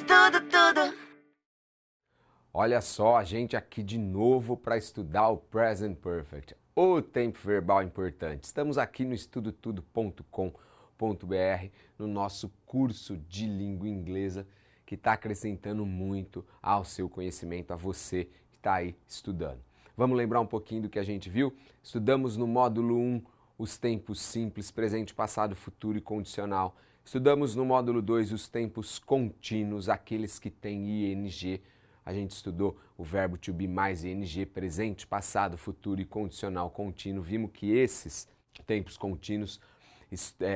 Estudo tudo. Olha só, a gente aqui de novo para estudar o Present Perfect, o tempo verbal importante. Estamos aqui no estudotudo.com.br, no nosso curso de língua inglesa, que está acrescentando muito ao seu conhecimento, a você que está aí estudando. Vamos lembrar um pouquinho do que a gente viu? Estudamos no módulo 1 os tempos simples, presente, passado, futuro e condicional. Estudamos no módulo 2 os tempos contínuos, aqueles que têm ing. A gente estudou o verbo to be mais ing, presente, passado, futuro e condicional contínuo. Vimos que esses tempos contínuos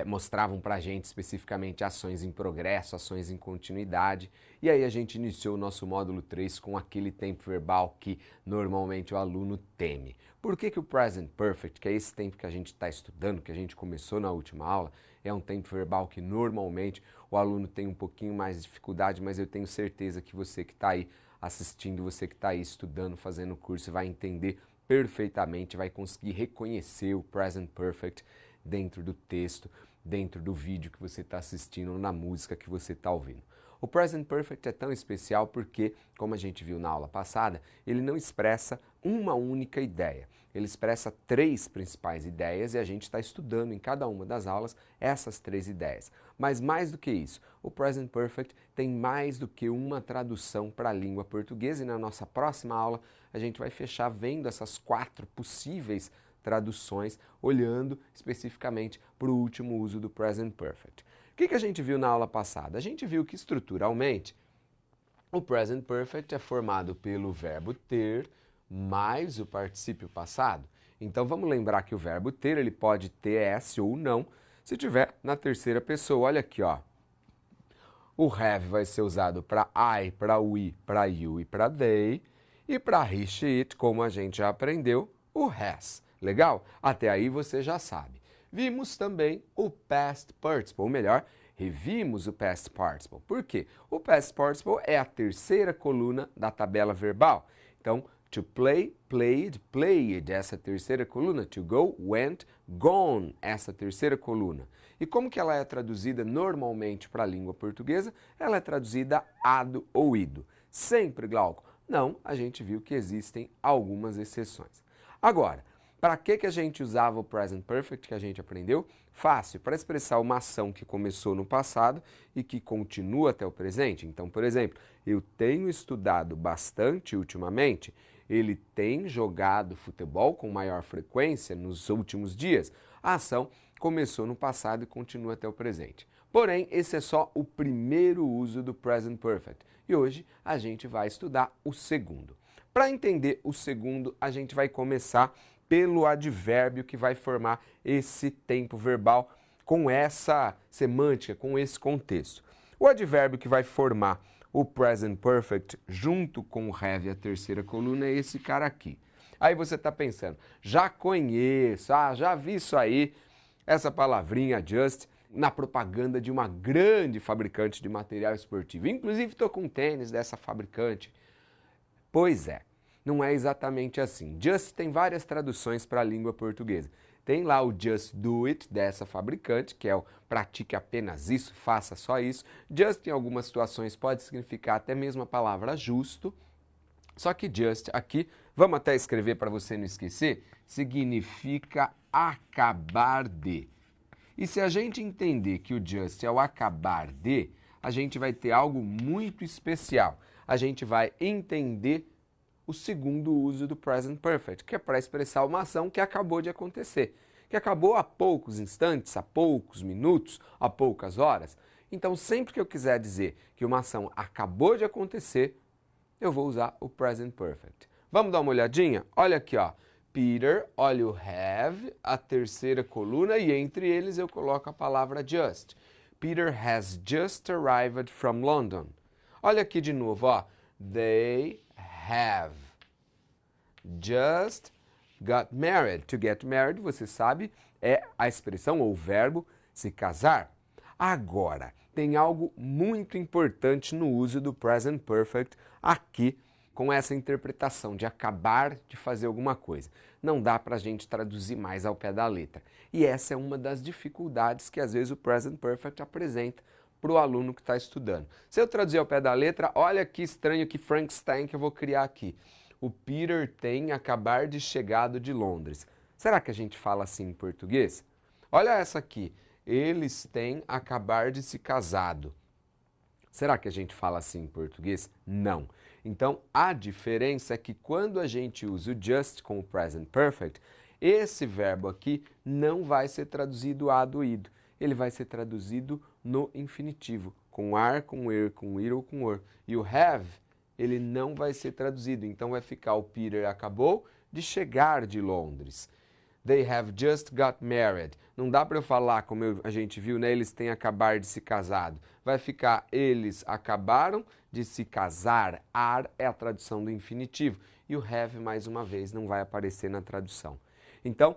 mostravam para a gente especificamente ações em progresso, ações em continuidade. E aí a gente iniciou o nosso módulo 3 com aquele tempo verbal que normalmente o aluno teme. Por que o Present Perfect, que é esse tempo que a gente está estudando, que a gente começou na última aula, é um tempo verbal que normalmente o aluno tem um pouquinho mais de dificuldade, mas eu tenho certeza que você que está aí assistindo, você que está aí estudando, fazendo o curso, vai entender perfeitamente, vai conseguir reconhecer o Present Perfect dentro do texto, dentro do vídeo que você está assistindo, na música que você está ouvindo. O Present Perfect é tão especial porque, como a gente viu na aula passada, ele não expressa uma única ideia. Ele expressa 3 principais ideias e a gente está estudando em cada uma das aulas essas 3 ideias. Mas mais do que isso, o Present Perfect tem mais do que uma tradução para a língua portuguesa e na nossa próxima aula a gente vai fechar vendo essas 4 possíveis traduções, olhando especificamente para o último uso do Present Perfect. O que a gente viu na aula passada? A gente viu que estruturalmente o Present Perfect é formado pelo verbo ter mais o particípio passado. Então vamos lembrar que o verbo ter ele pode ter S ou não se tiver na terceira pessoa. Olha aqui, ó. O have vai ser usado para I, para we, para you e para they. E para he, she, it, como a gente já aprendeu, o has. Legal? Até aí você já sabe. Vimos também o past participle, ou melhor, revimos o past participle. Por quê? O past participle é a terceira coluna da tabela verbal. Então, to play, played, played, essa terceira coluna. To go, went, gone, essa terceira coluna. E como que ela é traduzida normalmente para a língua portuguesa? Ela é traduzida ado ou ido. Sempre, Glauco? Não, a gente viu que existem algumas exceções. Agora, para que a gente usava o Present Perfect que a gente aprendeu? Fácil, para expressar uma ação que começou no passado e que continua até o presente. Então, por exemplo, eu tenho estudado bastante ultimamente, ele tem jogado futebol com maior frequência nos últimos dias. A ação começou no passado e continua até o presente. Porém, esse é só o primeiro uso do Present Perfect. E hoje a gente vai estudar o segundo. Para entender o segundo, a gente vai começar pelo advérbio que vai formar esse tempo verbal com essa semântica, com esse contexto. O advérbio que vai formar o Present Perfect junto com o have, a terceira coluna, é esse cara aqui. Aí você está pensando, já conheço, já vi isso aí, essa palavrinha just, na propaganda de uma grande fabricante de material esportivo. Inclusive estou com tênis dessa fabricante. Pois é. Não é exatamente assim. Just tem várias traduções para a língua portuguesa. Tem lá o Just Do It, dessa fabricante, que é o pratique apenas isso, faça só isso. Just, em algumas situações, pode significar até mesmo a palavra justo. Só que just aqui, vamos até escrever para você não esquecer, significa acabar de. E se a gente entender que o just é o acabar de, a gente vai ter algo muito especial. A gente vai entender o segundo uso do Present Perfect, que é para expressar uma ação que acabou de acontecer, que acabou há poucos instantes, há poucos minutos, há poucas horas. Então, sempre que eu quiser dizer que uma ação acabou de acontecer, eu vou usar o Present Perfect. Vamos dar uma olhadinha? Olha aqui, ó. Peter, olha o have, a terceira coluna, e entre eles eu coloco a palavra just. Peter has just arrived from London. Olha aqui de novo, ó. They have just got married. To get married, você sabe, é a expressão ou o verbo se casar. Agora, tem algo muito importante no uso do Present Perfect aqui, com essa interpretação de acabar de fazer alguma coisa. Não dá para a gente traduzir mais ao pé da letra. E essa é uma das dificuldades que às vezes o Present Perfect apresenta para o aluno que está estudando. Se eu traduzir ao pé da letra, olha que estranho que Frankenstein que eu vou criar aqui. O Peter tem acabar de chegado de Londres. Será que a gente fala assim em português? Olha essa aqui. Eles têm acabar de se casado. Será que a gente fala assim em português? Não. Então, a diferença é que quando a gente usa o just com o present perfect, esse verbo aqui não vai ser traduzido a do ido. Ele vai ser traduzido no infinitivo, com are, com er, com ir ou com or. E o have, ele não vai ser traduzido. Então, vai ficar o Peter acabou de chegar de Londres. They have just got married. Não dá para eu falar, como a gente viu, né? Eles têm acabar de se casado. Vai ficar eles acabaram de se casar. Are é a tradução do infinitivo. E o have, mais uma vez, não vai aparecer na tradução. Então,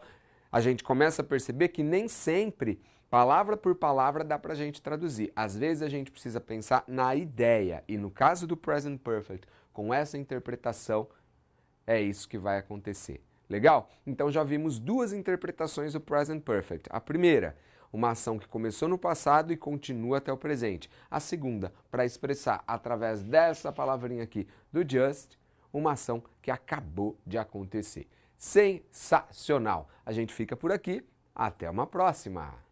a gente começa a perceber que nem sempre, palavra por palavra, dá para a gente traduzir. Às vezes a gente precisa pensar na ideia. E no caso do present perfect, com essa interpretação, é isso que vai acontecer. Legal? Então já vimos duas interpretações do present perfect. A primeira, uma ação que começou no passado e continua até o presente. A segunda, para expressar através dessa palavrinha aqui do just, uma ação que acabou de acontecer. Sensacional! A gente fica por aqui. Até uma próxima!